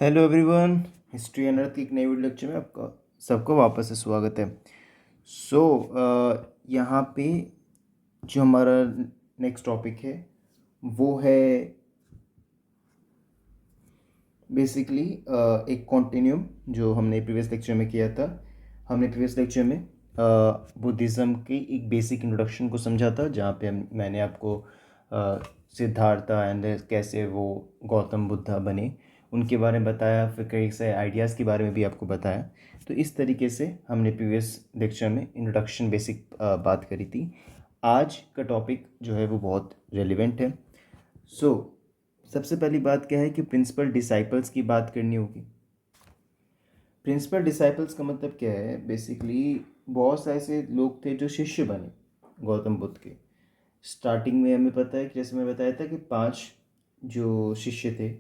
Hello everyone. History and earth की एक नई वीडियो लेक्चर में आपका सबको वापस से स्वागत है। सो यहाँ पे जो हमारा नेक्स्ट टॉपिक है वो है बेसिकली एक कॉन्टिन्यूम जो हमने प्रीवियस लेक्चर में किया था। हमने प्रीवियस लेक्चर में बुद्धिज़्म की एक बेसिक इंट्रोडक्शन को समझा था, जहाँ पे मैंने आपको सिद्धार्था एंड कैसे वो गौतम बुद्धा बने उनके बारे में बताया, फिर कई सारे आइडियाज़ के बारे में भी आपको बताया। तो इस तरीके से हमने प्रीवियस लेक्चर में इंट्रोडक्शन बेसिक बात करी थी। आज का टॉपिक जो है वो बहुत रेलिवेंट है। सो सबसे पहली बात क्या है कि प्रिंसिपल डिसाइपल्स की बात करनी होगी। प्रिंसिपल डिसाइपल्स का मतलब क्या है? बेसिकली बहुत सारे ऐसे लोग थे जो शिष्य बने गौतम बुद्ध के। स्टार्टिंग में हमें पता है कि जैसे मैं बताया था कि 5 जो शिष्य थे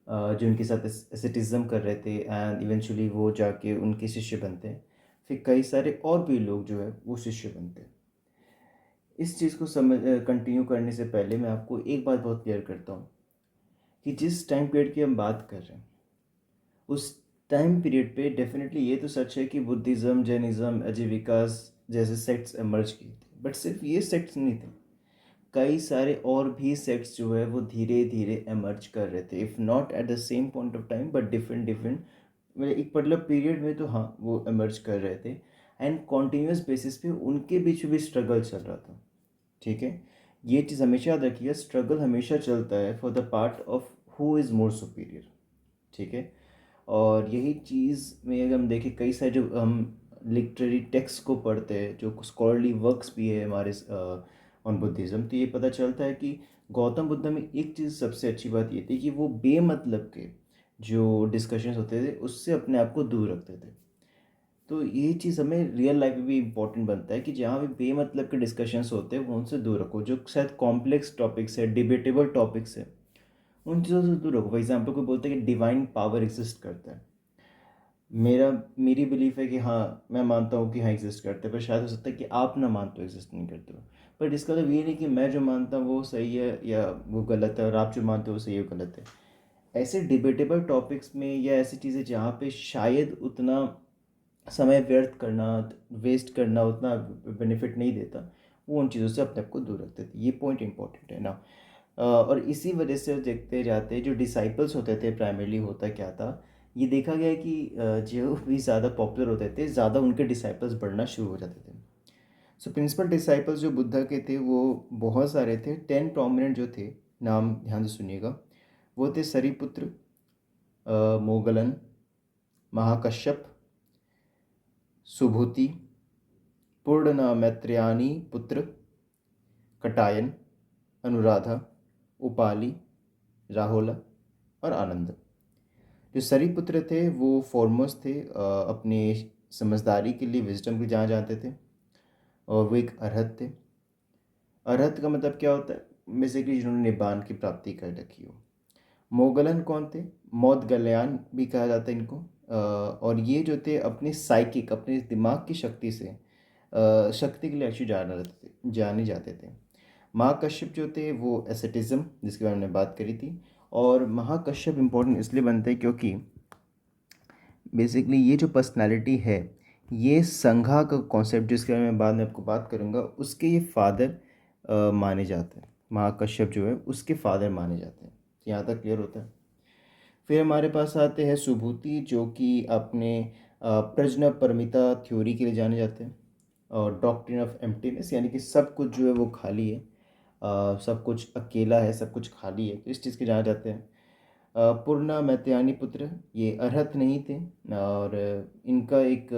जो उनके साथ एसेटिज्म कर रहे थे एंड इवेंचुअली वो जाके उनके शिष्य बनते हैं। फिर कई सारे और भी लोग जो है वो शिष्य बनते हैं। इस चीज़ को समझ कंटिन्यू करने से पहले मैं आपको एक बात बहुत क्लियर करता हूँ कि जिस टाइम पीरियड की हम बात कर रहे हैं उस टाइम पीरियड पे डेफिनेटली ये तो सच है कि बुद्धिज़्म, जैनिज़्म, अजीविकास जैसे सेक्ट्स एमर्ज किए थे, बट सिर्फ ये सेक्ट्स नहीं थे। कई सारे और भी सेक्ट्स जो है वो धीरे धीरे एमर्ज कर रहे थे, if not at the same point of time but different different मतलब एक मतलब पीरियड में, तो हाँ वो एमर्ज कर रहे थे। एंड कॉन्टीन्यूस बेसिस पे उनके बीच भी स्ट्रगल चल रहा था। ठीक है, ये चीज़ हमेशा याद रखिए, स्ट्रगल हमेशा चलता है for the part of who is more superior. ठीक है, और यही चीज़ में अगर हम देखें कई सारे जो हम लिटरेरी टेक्स्ट को पढ़ते हैं, जो स्कॉलरली वर्क्स भी है हमारे ऑन बुद्धिज़्म, तो ये पता चलता है कि गौतम बुद्ध में एक चीज़ सबसे अच्छी बात ये थी कि वो बेमतलब के जो डिस्कशंस होते थे उससे अपने आप को दूर रखते थे। तो ये चीज़ हमें रियल लाइफ में भी इम्पोर्टेंट बनता है कि जहाँ भी बेमतलब के डिस्कशंस होते हैं वो उनसे दूर रखो। जो शायद कॉम्प्लेक्स टॉपिक्स है, डिबेटेबल टॉपिक्स है, उन चीज़ों से दूर रखो। फॉर एग्जाम्पल कोई बोलते हैं कि डिवाइन पावर एग्जिस्ट करता है। मेरी बिलीफ है कि हाँ, मैं मानता हूँ कि हाँ एग्जिस्ट करते हैं, पर शायद हो सकता है कि आप ना मानते हो एग्जिस्ट नहीं करते हो। पर इसका मतलब ये नहीं कि मैं जो मानता हूँ वो सही है या वो गलत है और आप जो मानते हो वो सही है गलत है। ऐसे डिबेटेबल टॉपिक्स में या ऐसी चीज़ें जहाँ पे शायद उतना समय व्यर्थ करना, वेस्ट करना उतना बेनिफिट नहीं देता, वो उन चीज़ों से अपने आप को दूर रखते थे। ये पॉइंट इंपॉर्टेंट है ना। और इसी वजह से देखते जाते जो डिसाइपल्स होते थे प्राइमरली होता क्या था, ये देखा गया है कि जो भी ज़्यादा पॉपुलर होते थे ज़्यादा उनके डिसाइपल्स बढ़ना शुरू हो जाते थे। सो प्रिंसिपल डिसाइपल्स जो बुद्धा के थे वो बहुत सारे थे। 10 प्रोमिनेंट जो थे, नाम ध्यान से सुनिएगा। वो थे सरीपुत्र, मोगलन, महाकश्यप, सुभूति, पूर्ण मैत्रेयानी पुत्र, कटायन, अनुराधा, उपाली, राहुल और आनंद। जो सरीपुत्र थे वो फॉरमोस्ट थे, अपने समझदारी के लिए, विजडम के जाने जाते थे, और वो एक अरहत थे। अरहत का मतलब क्या होता है? बेसिकली जिन्होंने निब्बान की प्राप्ति कर रखी हो। मोगलन कौन थे? मौदगलयान भी कहा जाता है इनको। और ये जो थे अपने साइकिक, अपने दिमाग की शक्ति से शक्ति के लिए एक्चुअली जाने जाते थे। महाकश्यप जो थे वो एसेटिज्म, जिसके बारे में हमने बात करी थी। और महाकश्यप इम्पोर्टेंट इसलिए बनते हैं क्योंकि बेसिकली ये जो पर्सनालिटी है, ये संघा का कॉन्सेप्ट जिसके बारे में मैं बाद में आपको बात करूँगा, उसके ये फादर माने जाते हैं। महाकश्यप जो है उसके फादर माने जाते हैं। यहाँ तक क्लियर होता है। फिर हमारे पास आते हैं सुभूति, जो कि अपने प्रज्ञापरमिता थ्योरी के लिए जाने जाते हैं, और डॉक्ट्रिन ऑफ एम्प्टीनेस, यानी कि सब कुछ जो है वो खाली है, सब कुछ अकेला है, सब कुछ खाली है, तो इस चीज़ के जाने जाते हैं। पूर्णा मैत्यानी पुत्र, ये अरहत नहीं थे, और इनका एक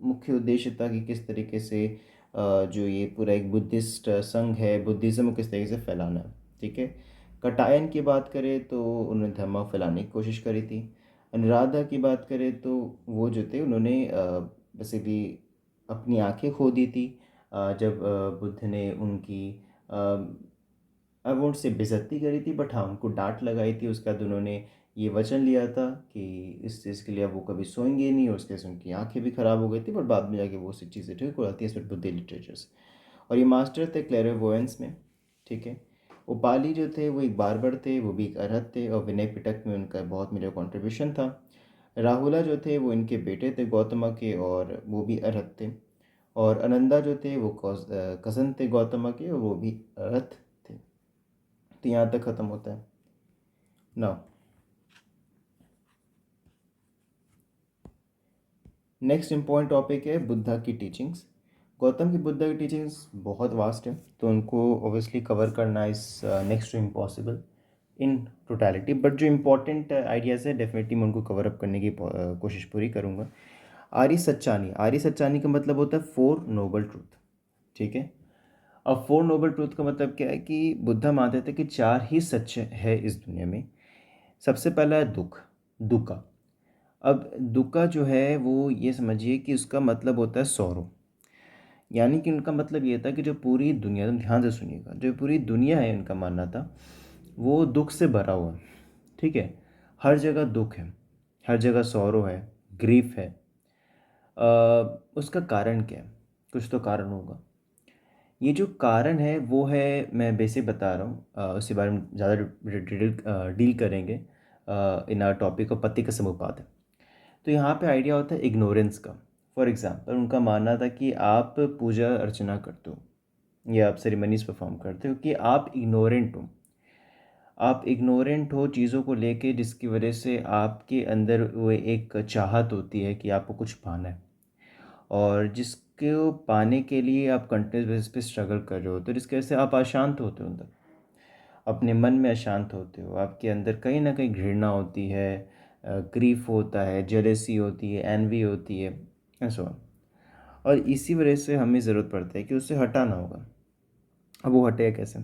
मुख्य उद्देश्य था कि किस तरीके से जो ये पूरा एक बुद्धिस्ट संघ है, बुद्धिज़्म को किस तरीके से फैलाना है। ठीक है, कटायन की बात करें तो उन्होंने धर्म फैलाने की कोशिश करी थी। अनुराधा की बात करें तो वो जो थे उन्होंने बेसिकली अपनी आंखें खो दी थी जब बुद्ध ने उनकी आई वोंट से बेइज्जती करी थी, बट हाँ उनको डांट लगाई थी। उसके बाद उन्होंने ये वचन लिया था कि इस चीज़ के लिए अब वो कभी सोएंगे नहीं, और उसके वजह से उनकी आंखें भी ख़राब हो गई थी, बट बाद में जाके वो सब चीज़ें ठीक हो जाती हैं, इस बुद्धि लिटरेचर्स। और ये मास्टर थे क्लेयरवॉयंस में। ठीक है, उपाली जो थे वो एक बार्बर थे, वो भी एक अरहत थे, और विनय पिटक में उनका बहुत मेजर कंट्रीब्यूशन था। राहुला जो थे वो इनके बेटे थे गौतमा के, और वो भी अरहत थे। और अनंदा जो थे वो कज़न थे गौतमा के, और वो भी अरहत थे। तो यहाँ तक ख़त्म होता है। नाउ नेक्स्ट इम्पॉर्टेंट टॉपिक है बुद्धा की टीचिंग्स। गौतम की बुद्धा की टीचिंग्स बहुत वास्ट है, तो उनको ओबियसली कवर करना is next to impossible in totality, but जो इम्पोर्टेंट आइडियाज़ है डेफिनेटली मैं उनको कवर अप करने की कोशिश पूरी करूँगा। आर्य सच्चानी, आर्य सच्चानी का मतलब होता है फोर नोबल ट्रूथ। ठीक है, अब फोर नोबल ट्रूथ का मतलब क्या है कि बुद्धा मानते थे कि चार ही सच है इस दुनिया में। सबसे पहला है दुख, दुखा। अब दुखा जो है वो ये समझिए कि उसका मतलब होता है सौरो, यानी कि उनका मतलब ये था कि जो पूरी दुनिया, ध्यान से सुनिएगा, जो पूरी दुनिया है उनका मानना था वो दुख से भरा हुआ है। ठीक है, हर जगह दुख है, हर जगह सौरो है, ग्रीफ है। उसका कारण क्या है? कुछ तो कारण होगा। ये जो कारण है वो है, मैं बेसिक बता रहा हूँ, उसके बारे में ज़्यादा डील करेंगे इन आर टॉपिक ऑफ पति का समुपाद। तो यहाँ पे आइडिया होता है इग्नोरेंस का। फॉर एग्जांपल उनका मानना था कि आप पूजा अर्चना करते हो या आप सेरेमनीज परफॉर्म करते हो कि आप इग्नोरेंट हो, आप इग्नोरेंट हो चीज़ों को लेके, जिसकी वजह से आपके अंदर वो एक चाहत होती है कि आपको कुछ पाना है, और जिसको पाने के लिए आप कंटिन्यूस बेसिस पे स्ट्रगल कर रहे हो, तो जिसकी वजह से आप अशांत होते हो, अंदर अपने मन में अशांत होते हो, आपके अंदर कहीं ना कहीं घृणा होती है, ग्रीफ होता है, जेलेसी होती है, एनवी होती है, ऐसा। और इसी वजह से हमें ज़रूरत पड़ता है कि उसे हटाना होगा। अब वो हटेगा कैसे?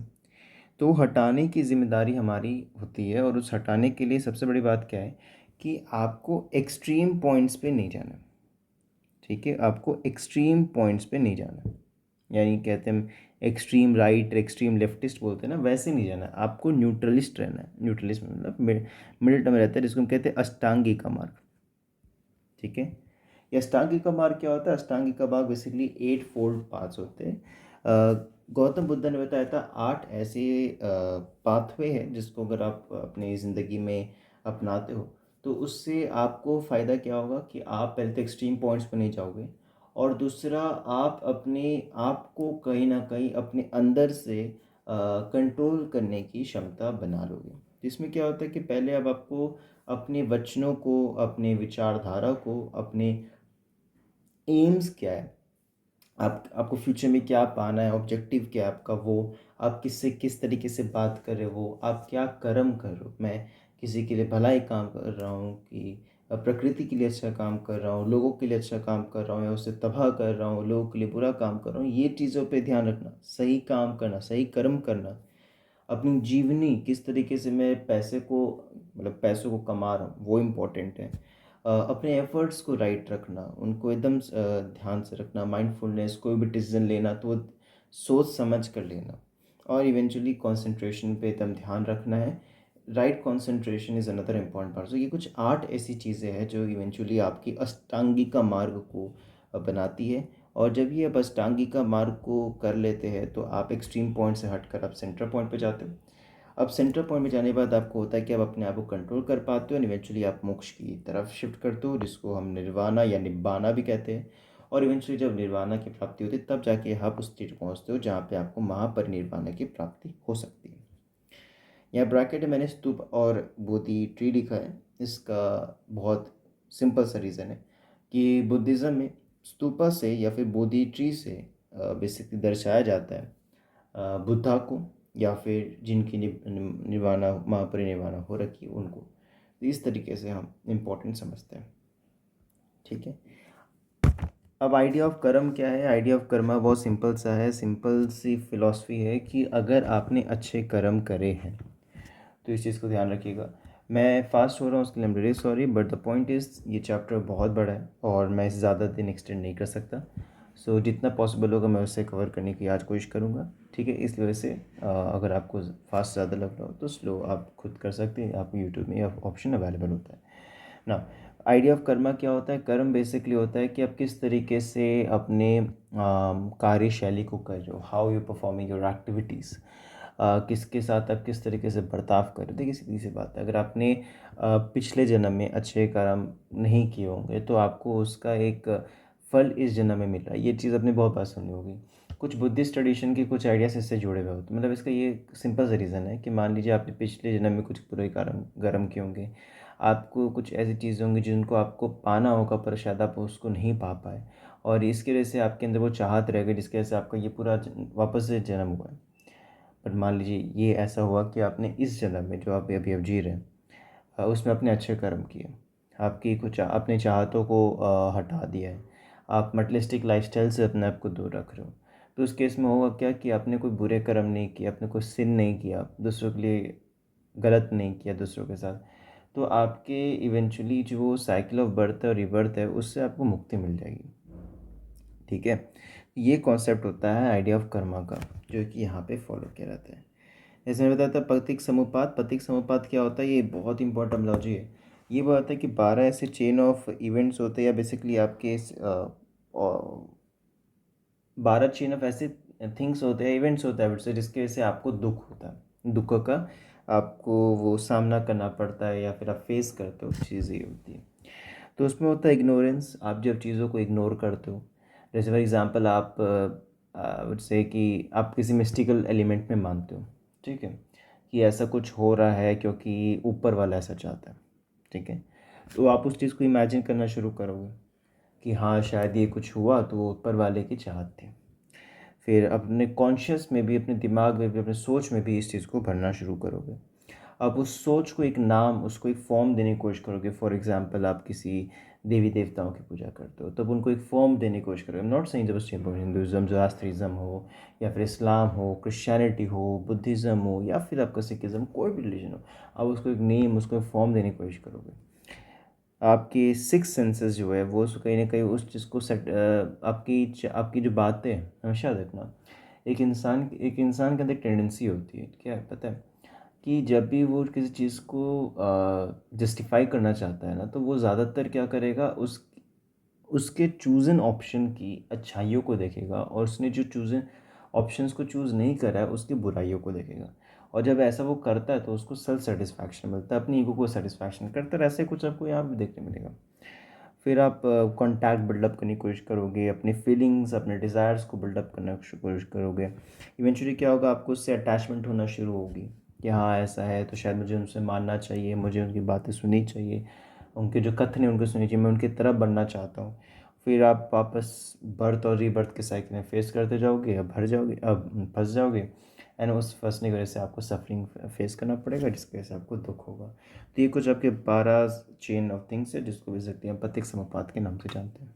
तो हटाने की ज़िम्मेदारी हमारी होती है, और उस हटाने के लिए सबसे बड़ी बात क्या है कि आपको एक्सट्रीम पॉइंट्स पे नहीं जाना। ठीक है, आपको एक्सट्रीम पॉइंट्स पे नहीं जाना, यानी कहते हैं एक्सट्रीम राइट एक्सट्रीम लेफ्टिस्ट बोलते हैं ना, वैसे नहीं जाना, आपको न्यूट्रलिस्ट रहना है। न्यूट्रलिस्ट मतलब मिडिल टर्म रहता है, जिसको हम कहते हैं अष्टांगी का मार्ग। ठीक है, ये अष्टांगी का मार्ग क्या होता है? अष्टांगी का मार्ग बेसिकली 8 फोल्ड पाथ्स होते हैं। गौतम बुद्ध ने बताया था 8 ऐसे पाथवे हैं जिसको अगर आप अपनी ज़िंदगी में अपनाते हो तो उससे आपको फ़ायदा क्या होगा कि आप पहले तो एक्सट्रीम पॉइंट्स पर नहीं जाओगे, और दूसरा आप अपने आप को कहीं ना कहीं अपने अंदर से कंट्रोल करने की क्षमता बना लोगे। तो इसमें क्या होता है कि पहले अब आपको अपने वचनों को, अपने विचारधारा को, अपने एम्स क्या है, आपको फ्यूचर में क्या पाना है, ऑब्जेक्टिव क्या है आपका, वो आप किससे किस तरीके से बात कर रहे हो, आप क्या कर्म कर रहे हो। मैं किसी के लिए भलाई काम कर रहा हूँ कि प्रकृति के लिए अच्छा काम कर रहा हूँ, लोगों के लिए अच्छा काम कर रहा हूँ, या उसे तबाह कर रहा हूँ, लोगों के लिए बुरा काम कर रहा हूँ, ये चीज़ों पे ध्यान रखना, सही काम करना, सही कर्म करना। अपनी जीवनी किस तरीके से मैं पैसे को, मतलब पैसों को कमा रहा हूँ, वो इम्पोर्टेंट है। अपने एफर्ट्स को राइट रखना, उनको एकदम ध्यान से रखना, माइंडफुलनेस, कोई भी डिसीजन लेना तो वो सोच समझ कर लेना, और इवेंचुअली कंसंट्रेशन पे एकदम ध्यान रखना है। Right concentration is another important part. So ये कुछ 8 ऐसी चीज़ें हैं जो इवेंचुअली आपकी अष्टांगिका मार्ग को बनाती है, और जब ये आप अष्टांगिका मार्ग को कर लेते हैं तो आप एक्सट्रीम पॉइंट से हटकर आप सेंटर पॉइंट पे जाते हो। अब सेंटर पॉइंट में जाने के बाद आपको होता है कि आप अपने आप को कंट्रोल कर पाते हो, और इवेंचुअली आप मोक्ष की तरफ शिफ्ट करते हो, जिसको हम निर्वाणा या निब्बाना भी कहते हैं। और इवेंचुअली जब निर्वाणा की प्राप्ति होती है तब जाके आप उस स्टेट पहुँचते हो जहाँ पे आपको महापरिनिर्वाणा की प्राप्ति हो सकती है। यहाँ ब्रैकेट में मैंने स्तूप और बोधि ट्री लिखा है। इसका बहुत सिंपल सा रीज़न है कि बुद्धिज़्म में स्तूपा से या फिर बोधि ट्री से बेसिकली दर्शाया जाता है बुद्धा को, या फिर जिनकी निर्वाणा महापरिनिर्वाणा हो रखी है उनको। तो इस तरीके से हम इम्पोर्टेंट समझते हैं। ठीक है, अब आइडिया ऑफ कर्म क्या है? आइडिया ऑफ कर्म बहुत सिंपल सा है, सिंपल सी फिलॉसफी है कि अगर आपने अच्छे कर्म करे हैं तो इस चीज़ को ध्यान रखिएगा। मैं फास्ट हो रहा हूँ उसके लिए I am really sorry, but the point is ये चैप्टर बहुत बड़ा है और मैं इसे ज़्यादा दिन एक्सटेंड नहीं कर सकता। सो जितना पॉसिबल होगा मैं उसे कवर करने की आज कोशिश करूँगा। ठीक है, इस वजह से अगर आपको फास्ट ज़्यादा लग रहा हो तो स्लो आप खुद कर सकते हैं, आपको यूट्यूब में यह ऑप्शन अवेलेबल होता है ना। आइडिया ऑफ कर्मा क्या होता है? कर्म बेसिकली होता है कि आप किस तरीके से अपने कार्यशैली को कर रहे हो, how you performing your activities. किसके साथ आप किस तरीके से बर्ताव कर रहे हो। देखिए सीधी सी बात है, अगर आपने पिछले जन्म में अच्छे कर्म नहीं किए होंगे तो आपको उसका एक फल इस जन्म में मिल रहा है। ये चीज़ आपने बहुत बार सुनी होगी। कुछ बुद्धिस्ट ट्रेडिशन के कुछ आइडियाज इससे जुड़े हुए होते हैं। मतलब इसका ये सिंपल सा रीज़न है कि मान लीजिए आपने पिछले जन्म में कुछ बुरे कर्म किए होंगे, आपको कुछ ऐसी चीज़ें होंगी जिनको आपको पाना होगा पर शायद आप उसको नहीं पा पाए, और इसकी वजह से आपके अंदर वो चाहत रह गई जिसकी वजह से आपका ये पूरा वापस से जन्म हुआ है। पर मान लीजिए ये ऐसा हुआ कि आपने इस जन्म में जो आप अभी अब जी रहे हैं उसमें अपने अच्छे कर्म किए, आपकी कुछ अपने चाहतों को हटा दिया है, आप मटेरियलिस्टिक लाइफस्टाइल से अपने आप को दूर रख रहे हो। तो उस केस में होगा क्या कि आपने कोई बुरे कर्म नहीं किए, आपने कोई सिन नहीं किया, दूसरों के लिए गलत नहीं किया दूसरों के साथ, तो आपके इवेंचुअली जो साइकिल ऑफ बर्थ और रिबर्थ है उससे आपको मुक्ति मिल जाएगी। ठीक है, ये कॉन्सेप्ट होता है आइडिया ऑफ कर्मा का, जो कि यहाँ पे फॉलो किया जाता है। जैसे मैंने बताया था पतिक समुपात। पतिक समुपात क्या होता है, ये बहुत इंपॉर्टेंट टर्मिनोलॉजी है। ये बताता है कि 12 ऐसे चेन ऑफ इवेंट्स होते हैं, या बेसिकली आपके 12 चेन ऑफ ऐसे थिंग्स होते हैं, इवेंट्स होते हैं से जिसकी वजह से आपको दुख होता है, दुख का आपको वो सामना करना पड़ता है या फिर आप फेस करते हो, चीज़ें ये होती है। तो उसमें होता है इग्नोरेंस। आप जब चीज़ों को इग्नोर करते हो, जैसे फॉर एग्जांपल आप से कि आप किसी मिस्टिकल एलिमेंट में मानते हो, ठीक है, कि ऐसा कुछ हो रहा है क्योंकि ऊपर वाला ऐसा चाहता है, ठीक है, तो आप उस चीज़ को इमेजिन करना शुरू करोगे कि हाँ शायद ये कुछ हुआ तो वो ऊपर वाले की चाहत थी। फिर अपने कॉन्शियस में भी, अपने दिमाग में भी, अपने सोच में भी इस चीज़ को भरना शुरू करोगे। आप उस सोच को एक नाम, उसको एक फॉर्म देने की कोशिश करोगे। फॉर एग्जांपल आप किसी देवी देवताओं की पूजा करते हो तब उनको एक फॉर्म देने की कोशिश करोगे। I am not saying just Hinduism, Zoroastrianism हो या फिर इस्लाम हो, क्रिश्चियनिटी हो, बुद्धिज़्म हो या फिर आपका सिखिज़्म, कोई भी रिलीजन हो, आप उसको एक नेम, उसको एक फॉर्म देने की कोशिश करोगे। आपकी सिक्स सेंसेस जो है वो कहीं ना कहीं उस चीज़ को सेट, आपकी जो बातें हैं हमेशा देखना, एक इंसान के अंदर टेंडेंसी होती है, क्या है पता है, कि जब भी वो किसी चीज़ को जस्टिफाई करना चाहता है ना, तो वो ज़्यादातर क्या करेगा, उसके चूज़न ऑप्शन की अच्छाइयों को देखेगा, और उसने जो चूज़न ऑप्शंस को चूज़ नहीं करा है उसकी बुराइयों को देखेगा। और जब ऐसा वो करता है तो उसको सेल्फ सेटिस्फैक्शन मिलता है, अपनी ईगो को सेटिस्फैक्शन करता है। ऐसे कुछ आपको यहाँ भी देखने मिलेगा। फिर आप कॉन्टैक्ट बिल्डअप करने की कोशिश करोगे, अपनी फीलिंग्स, अपने डिज़ायर्स को बिल्डअप करने की कोशिश करोगे। इवेंचुअली क्या होगा, आपको उससे अटैचमेंट होना शुरू होगी कि हाँ ऐसा है तो शायद मुझे उनसे मानना चाहिए, मुझे उनकी बातें सुननी चाहिए, उनके जो कथन है उनको सुननी चाहिए, मैं उनकी तरफ बनना चाहता हूँ। फिर आप वापस बर्थ और रीबर्थ के साइकिल में फेस करते जाओगे, अब भर जाओगे, अब फंस जाओगे, एंड उस फंसने की वजह से आपको सफरिंग फेस करना पड़ेगा, जिसकी वजह से आपको दुख होगा। तो ये कुछ आपके 12 चेन ऑफ थिंग्स है जिसको भी सकते हैं पथिक समुपात के नाम से जानते हैं।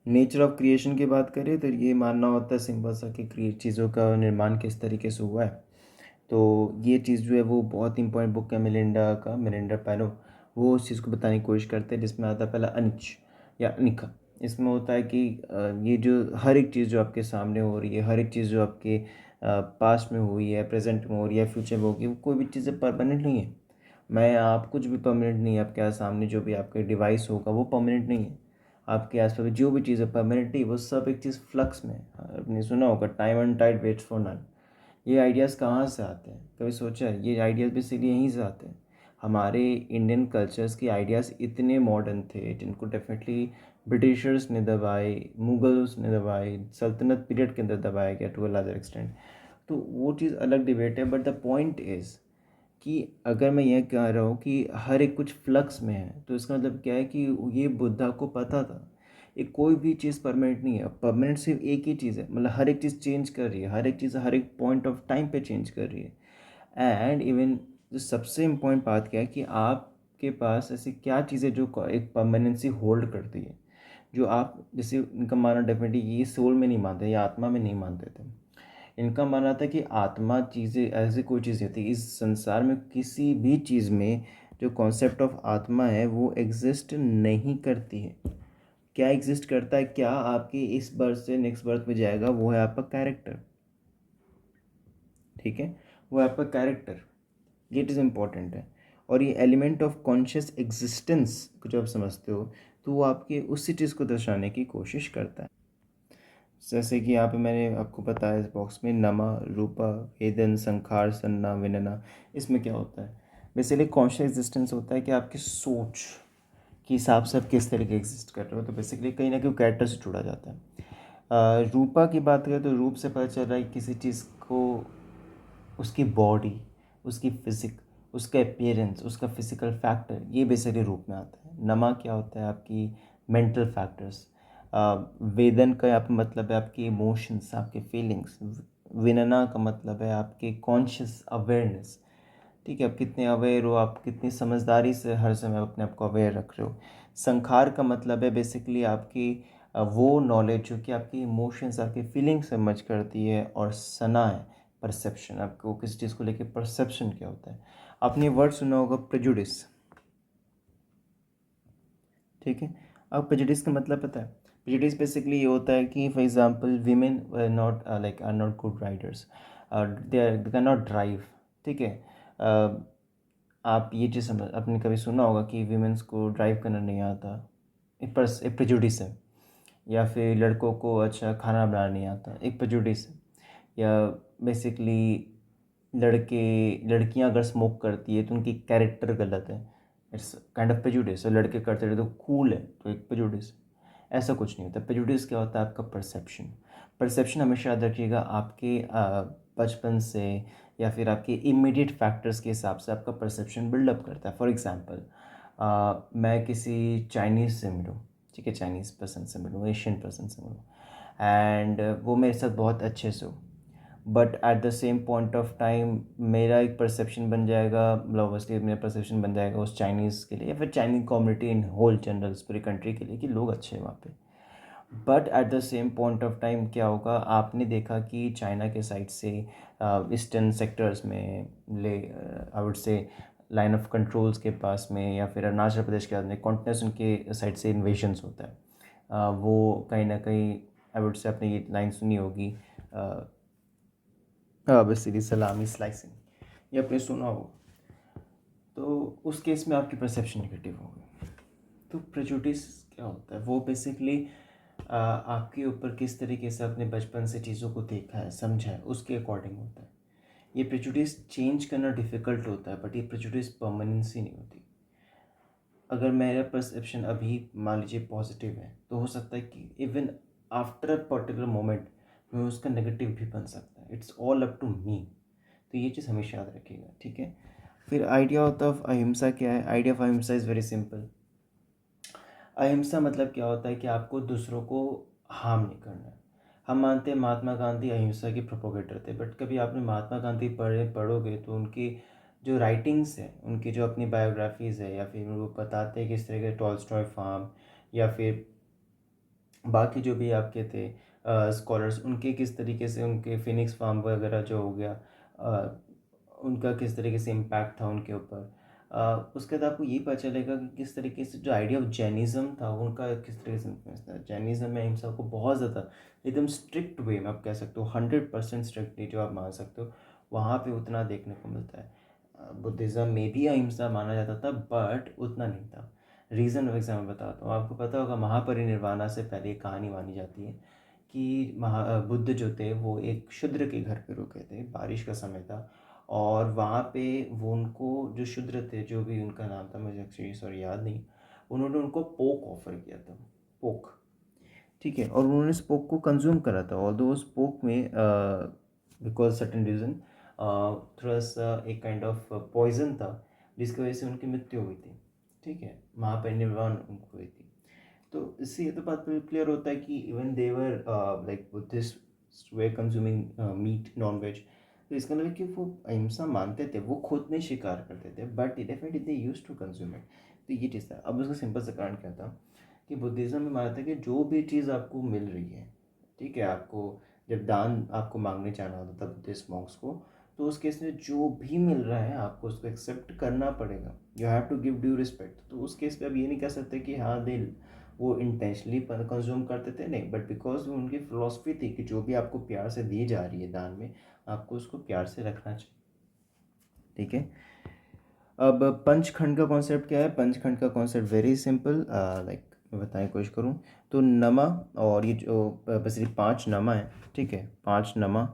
नेचर ऑफ क्रिएशन की बात करें तो ये मानना होता है सिंपल सा कि चीज़ों का निर्माण किस तरीके से हुआ है। तो ये चीज़ जो है वो बहुत इंपॉर्टेंट बुक है मिलिंडा पैनो, वो उस चीज़ को बताने की कोशिश करते हैं, जिसमें आता है पहला अनिच या अनिका। इसमें होता है कि ये जो हर एक चीज़ जो आपके सामने हो रही है, हर एक चीज़ जो आपके पास्ट में हुई है, प्रेजेंट में हो रही है, फ्यूचर में होगी, वो कोई भी चीज़ें परमानेंट नहीं है। मैं आप कुछ भी परमानेंट नहीं है। आपके सामने जो भी आपका डिवाइस होगा वो परमानेंट नहीं है। आपके आसपास जो भी चीज़ है परमानेंट नहीं, वो सब एक चीज़ फ्लक्स में है। आपने सुना होगा time and tide waits for none. ये आइडियाज़ कहाँ से आते हैं, कभी सोचा है? ये आइडियाज़ बेसिकली यहीं से आते हैं। हमारे इंडियन कल्चर्स के आइडियाज़ इतने मॉडर्न थे जिनको डेफिनेटली ब्रिटिशर्स ने दबाए, मुगल्स ने दबाए, सल्तनत पीरियड के अंदर दबाया गया टू अ लार्जर एक्सटेंट। तो वो चीज़ अलग डिबेट है, बट द पॉइंट इज़ कि अगर मैं यह कह रहा हूँ कि हर एक कुछ फ्लक्स में है, तो इसका मतलब क्या है कि ये बुद्धा को पता था। ये कोई भी चीज़ परमानेंट नहीं है। परमानेंट सिर्फ एक ही चीज़ है, मतलब हर एक चीज़ चेंज कर रही है, हर एक चीज़ हर एक पॉइंट ऑफ टाइम पे चेंज कर रही है। एंड इवन जो सबसे इम्पोर्टेंट बात क्या है कि आपके पास ऐसी क्या चीज़ है जो एक परमानेंसी होल्ड करती है, जो आप जैसे इनका मानना डेफिनेटली ये सोल में नहीं मानते या आत्मा में नहीं मानते थे। इनका मानना था कि आत्मा चीज़ें ऐसी कोई चीज़ होती है इस संसार में, किसी भी चीज़ में जो कॉन्सेप्ट ऑफ आत्मा है वो एग्जिस्ट नहीं करती है। क्या एग्जिस्ट करता है, क्या आपकी इस बर्थ से नेक्स्ट बर्थ में जाएगा, वो है आपका कैरेक्टर। ठीक है, वो है आपका कैरेक्टर। ये चीज़ इम्पॉर्टेंट है। और ये एलिमेंट ऑफ कॉन्शियस एग्जिस्टेंस को जब समझते हो तो वो आपके उसी चीज़ को दर्शाने की कोशिश करता है। जैसे कि यहाँ पे मैंने आपको बताया इस बॉक्स में नमा, रूपा, वेदन, संखार, सन्ना, विनना। इसमें क्या होता है? बेसिकली कॉन्शियस एग्जिस्टेंस होता है कि आपकी सोच के हिसाब से आप किस तरीके एग्जिस्ट कर रहे हो। तो बेसिकली कहीं ना कहीं कैरेक्टर से जुड़ा जाता है। रूपा की बात करें तो रूप से पता चल रहा है कि किसी चीज़ को उसकी बॉडी, उसकी फिजिक, उसका अपीयरेंस, उसका फिजिकल फैक्टर, ये बेसिकली रूप में आता है। नमा क्या होता है? आपकी मेंटल फैक्टर्स। वेदन का यहाँ पे मतलब है आपके इमोशंस, आपके फीलिंग्स। विनना का मतलब है आपके कॉन्शियस अवेयरनेस। ठीक है, आप कितने अवेयर हो, आप कितनी समझदारी से हर समय अपने आप को अवेयर रख रहे हो। संखार का मतलब है बेसिकली आपकी वो नॉलेज जो कि आपकी इमोशंस, आपकी फीलिंग्स से मर्ज करती है। और सना है परसेप्शन, आपको किसी चीज़ को लेके परसेप्शन क्या होता है। आपने वर्ड सुना होगा प्रेजुडिस। ठीक है, अब प्रेजुडिस का मतलब पता है? प्रेजुडिस बेसिकली ये होता है कि for example women not like are not good riders, they can not drive. ठीक है, आप ये चीज़ समझ, आपने कभी सुना होगा कि वीमेंस को ड्राइव करना नहीं आता, एक प्रेजुडिस है। या फिर लड़कों को अच्छा खाना बनाना नहीं आता, एक प्रेजुडिस है। या बेसिकली लड़के लड़कियां अगर स्मोक करती है तो उनकी कैरेक्टर गलत है, इट्स काइंड ऑफ प्रेजुडिस। और लड़के करते रहे तो कूल है, तो एक प्रेजुडिस। ऐसा कुछ नहीं होता। प्रेजुडिस क्या होता है? आपका परसेप्शन। परसेप्शन हमेशा याद रखिएगा, आपके बचपन से या फिर आपके इमीडिएट फैक्टर्स के हिसाब से आपका परसेप्शन बिल्डअप करता है। फॉर एग्जांपल, मैं किसी चाइनीज़ से मिलूँ, ठीक है, चाइनीज़ पर्सन से मिलूँ, एशियन पर्सन से मिलूँ, एंड वो मेरे साथ बहुत अच्छे से हो, but at the same point of time मेरा एक परसेप्शन बन जाएगा, मतलब ऑब्वियसली मेरा परसेप्शन बन जाएगा उस चाइनीज़ के लिए या फिर Chinese community in whole general पूरी कंट्री के लिए कि लोग अच्छे हैं वहाँ पे। But at the same point of time क्या होगा, आपने देखा कि चाइना के साइड से ईस्टर्न सेक्टर्स में ले, I would say line of controls के पास में या फिर अरुणाचल प्रदेश के में कॉन्टिनेंस उनके साइड से इन्वेजन्स होता है। वो कहीं ना कहीं, आई वुड से आपने ये लाइन सुनी होगी, बेसिकली सलामी स्लाइसिंग, ये आपने सुना हो। तो उस केस में आपकी परसेप्शन नेगेटिव होगी। तो प्रेजुडिस क्या होता है? वो बेसिकली आपके ऊपर किस तरीके से अपने बचपन से चीज़ों को देखा है, समझा है, उसके अकॉर्डिंग होता है। ये प्रेजुडिस चेंज करना डिफ़िकल्ट होता है, बट ये प्रेजुडिस परमानेंसी नहीं होती। अगर मेरा परसेप्शन अभी मान लीजिए पॉजिटिव है, तो हो सकता है कि even after a particular moment में उसका नेगेटिव भी बन सकता है। It's all up to me. तो ये चीज़ हमेशा याद रखिएगा, ठीक है। फिर आइडिया ऑफ अहिंसा क्या है? आइडिया ऑफ अहिंसा इज़ वेरी सिंपल। अहिंसा मतलब क्या होता है कि आपको दूसरों को हार्म नहीं करना है। हम मानते हैं महात्मा गांधी अहिंसा के प्रोपोगेटर थे, बट कभी आपने महात्मा गांधी पढ़ोगे तो उनकी जो राइटिंग्स हैं, उनकी जो अपनी बायोग्राफीज़ है, या फिर वो बताते हैं किस तरह के टॉल्स्टॉय फार्म या फिर बाकी जो भी आपके थे स्कॉलर्स, उनके किस तरीके से उनके फिनिक्स फार्म वगैरह जो हो गया, उनका किस तरीके से इम्पैक्ट था उनके ऊपर। उसके बाद आपको ये पता चलेगा कि किस तरीके से जो आइडिया ऑफ जैनिज़्म था उनका किस तरीके से इन्फ्लुएंस था। जैनिज़्म में अहिंसा को बहुत ज़्यादा एकदम स्ट्रिक्ट वे में, आप कह सकते हो 100% स्ट्रिक्टली जो आप मान सकते हो, वहाँ पे उतना देखने को मिलता है। बुद्धिज़्म में भी अहिंसा माना जाता था, बट उतना नहीं था। रीज़न ऑफ एग्जाम्पल बताता हूँ आपको। पता होगा महापरिनिर्वाणा से पहले एक कहानी मानी जाती है कि बुद्ध जो थे वो एक शूद्र के घर पे रुके थे, बारिश का समय था, और वहाँ पे वो उनको जो शूद्र थे, जो भी उनका नाम था मुझे एक्चुअली सॉरी याद नहीं, उन्होंने उनको पोक ऑफर किया था, पोक, ठीक है। और उन्होंने इस पोक को कंज्यूम करा था, और दो उस पोक में बिकॉज सर्टेन रीज़न थोड़ा सा एक काइंड ऑफ पॉइजन था, जिसकी वजह से उनकी मृत्यु हुई थी, ठीक है, महापरिनिर्वाण उनको हुई थी। तो इससे ये तो बात क्लियर होता है कि इवन देवर लाइक बुद्धिस्ट वे कंज्यूमिंग मीट, नॉन वेज। तो इसका मतलब है कि वो अहिंसा मानते थे, वो खुद नहीं शिकार करते थे, but definitely they used to consume it. तो ये चीज़ था। अब उसका सिंपल सा कारण क्या था कि बुद्धिज़्म में मानता है कि जो भी चीज़ आपको मिल रही है, ठीक है, आपको जब दान आपको मांगने जाना होता था बुद्धिस्ट मॉन्क्स को, तो उस केस में जो भी मिल रहा है आपको उसको एक्सेप्ट करना पड़ेगा। You have to give due respect. तो उस केस पे आप ये नहीं कह सकते कि हाँ दे वो इंटेंशनली कंज्यूम करते थे, नहीं, बट बिकॉज उनकी फिलॉसफी थी कि जो भी आपको प्यार से दी जा रही है दान में, आपको उसको प्यार से रखना चाहिए, ठीक है। अब पंचखंड का कॉन्सेप्ट क्या है? पंचखंड का कॉन्सेप्ट वेरी सिंपल, लाइक मैं बताने की कोशिश करूँ तो नमा, और ये जो बेसिकली 5 नमा है, ठीक है, 5 नमा,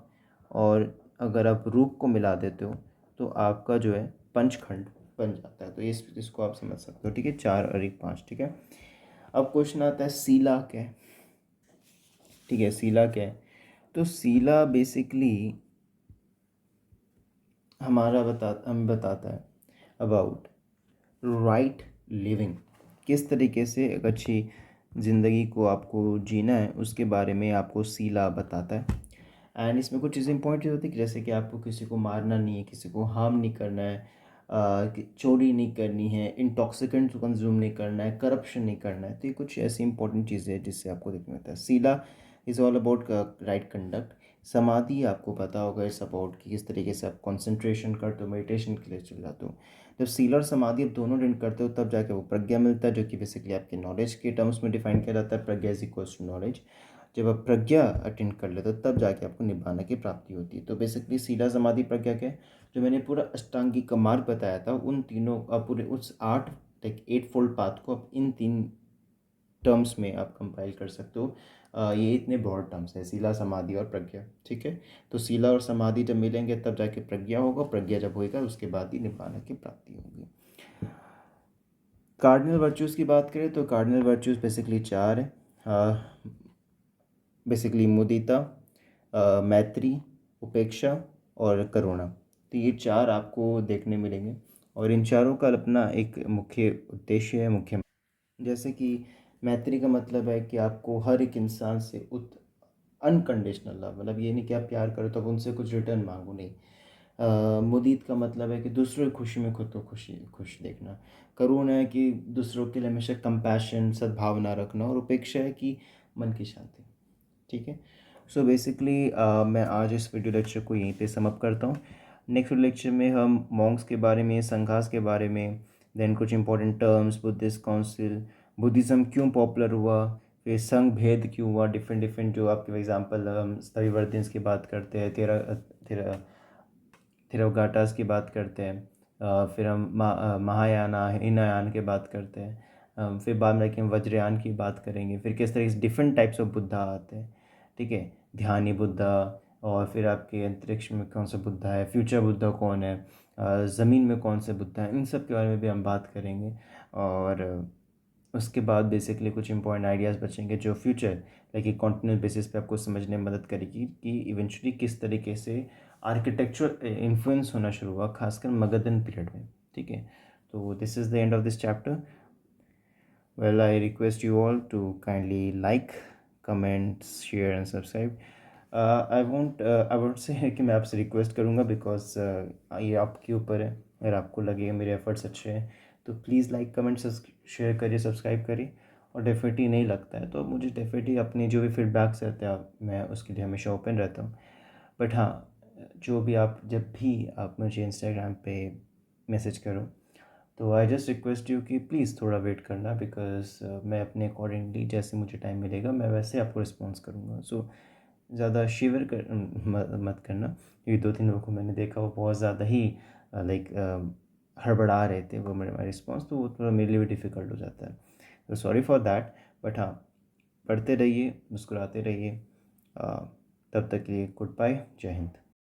और अगर आप रूप को मिला देते हो तो आपका जो है पंचखंड बन जाता है। तो इसको आप समझ सकते हो, ठीक है, 4 और 1 5, ठीक है। अब क्वेश्चन आता है सीला क्या है, ठीक है, सीला क्या है। तो सीला बेसिकली हमें बताता है अबाउट राइट लिविंग, किस तरीके से एक अच्छी ज़िंदगी को आपको जीना है उसके बारे में आपको सीला बताता है। एंड इसमें कुछ चीज़ें इंपॉर्टेंट होती है कि जैसे कि आपको किसी को मारना नहीं है, किसी को हार्म नहीं करना है, चोरी नहीं करनी है, इंटॉक्सिकेंट कंज्यूम नहीं करना है, करप्शन नहीं करना है। तो ये कुछ ऐसी इंपॉर्टेंट चीज़ें हैं जिससे आपको देखने मिलता है। सीला is all about right conduct. समाधि आपको पता होगा इस अबाउट कि किस तरीके से आप कंसंट्रेशन करते हो, मेडिटेशन के लिए चल जाते हो। जब सीला और समाधि आप दोनों अटेंड करते हो तब जाके वो प्रज्ञा मिलता है, जो कि बेसिकली आपके नॉलेज के टर्म्स में डिफाइन किया जाता है। प्रज्ञा इज इक्वल्स टू नॉलेज। जब आप प्रज्ञा अटेंड कर लेते हो तब जाके आपको निब्बाना की प्राप्ति होती है। तो बेसिकली सीला समाधि प्रज्ञा के जो मैंने पूरा अष्टांगिक का मार्ग बताया था, उन तीनों पूरे उस 8 लाइक 8 फोल्ड पाथ को आप इन 3 टर्म्स में आप कंपाइल कर सकते हो। ये इतने ब्रॉड टर्म्स है, सीला समाधि और प्रज्ञा, ठीक है। तो सीला और समाधि जब मिलेंगे तब जाके प्रज्ञा होगा, प्रज्ञा जब होएगा उसके बाद ही निब्बाना की प्राप्ति होगी। कार्डिनल वर्च्यूज़ की बात करें तो कार्डिनल वर्च्यूज़ बेसिकली 4 है। बेसिकली मुदिता, मैत्री, उपेक्षा और करुणा। तो ये 4 आपको देखने मिलेंगे, और इन चारों का अपना एक मुख्य उद्देश्य है, मुख्य जैसे कि मैत्री का मतलब है कि आपको हर एक इंसान से अनकंडीशनल लव, मतलब ये नहीं कि आप प्यार करो तो आप उनसे कुछ रिटर्न मांगो, नहीं। मुदीत का मतलब है कि दूसरों की खुशी में खुद को खुश देखना। करुण है कि दूसरों के लिए हमेशा कंपैशन, सद्भावना रखना। और उपेक्षा है कि मन की शांति, ठीक है। सो बेसिकली मैं आज इस वीडियो लेक्चर को यहीं पे समअप करता हूँ। नेक्स्ट लेक्चर में हम मॉन्क्स के बारे में, संघास के बारे में, देन कुछ important terms, Buddhist council, Buddhism क्यों पॉपुलर हुआ, फिर संघ भेद क्यों हुआ, डिफरेंट डिफरेंट जो आपके एग्जांपल हम स्तविवर्धन्स की बात करते हैं, तेरह थिरवगाटास की बात करते हैं, फिर हम महायाना हिनयान की बात करते हैं, फिर बाद में हम वज्रयान की बात करेंगे, फिर किस तरह से डिफरेंट टाइप्स ऑफ बुद्धा आते हैं, ठीक है, ध्यानी बुद्धा, और फिर आपके अंतरिक्ष में कौन सा बुद्धा है, फ्यूचर बुद्धा कौन है, ज़मीन में कौन से बुद्धा है, इन सब के बारे में भी हम बात करेंगे। और उसके बाद बेसिकली कुछ इंपॉर्टेंट आइडियाज़ बचेंगे जो फ्यूचर लाइक एक कॉन्टिन्यूस बेसिस पे आपको समझने में मदद करेगी कि इवेंचुअली किस तरीके से आर्किटेक्चर इन्फ्लुएंस होना शुरू हुआ, खासकर मगधन पीरियड में, ठीक है। तो this is the end of this chapter. Well, I request you all to kindly like, comment, share and subscribe. I won't say कि मैं आपसे रिक्वेस्ट करूँगा बिकॉज ये आपके ऊपर है। अगर आपको लगे मेरे एफर्ट्स अच्छे हैं तो प्लीज़ लाइक, कमेंट, शेयर करिए, सब्सक्राइब करिए। और डेफिनेटली नहीं लगता है तो मुझे डेफिनेटली अपने जो भी फीडबैक्स रहते हैं मैं उसके लिए हमेशा ओपन रहता हूँ। बट हाँ, जब भी आप मुझे इंस्टाग्राम पे मैसेज करो तो आई जस्ट रिक्वेस्ट यू कि प्लीज़ थोड़ा वेट करना, बिकॉज मैं अपने अकॉर्डिंगली जैसे मुझे टाइम मिलेगा मैं वैसे आपको रिस्पॉन्स करूँगा। सो ज़्यादा शिवर मत करना, क्योंकि 2-3 लोगों को मैंने देखा वो बहुत ज़्यादा ही लाइक हड़बड़ा रहे थे वो मेरा रिस्पॉन्स, तो वो थोड़ा मेरे लिए भी डिफ़िकल्ट हो जाता है। तो सॉरी फॉर दैट। बट हाँ, पढ़ते रहिए, मुस्कुराते रहिए। तब तक के लिए गुड बाय, जय हिंद।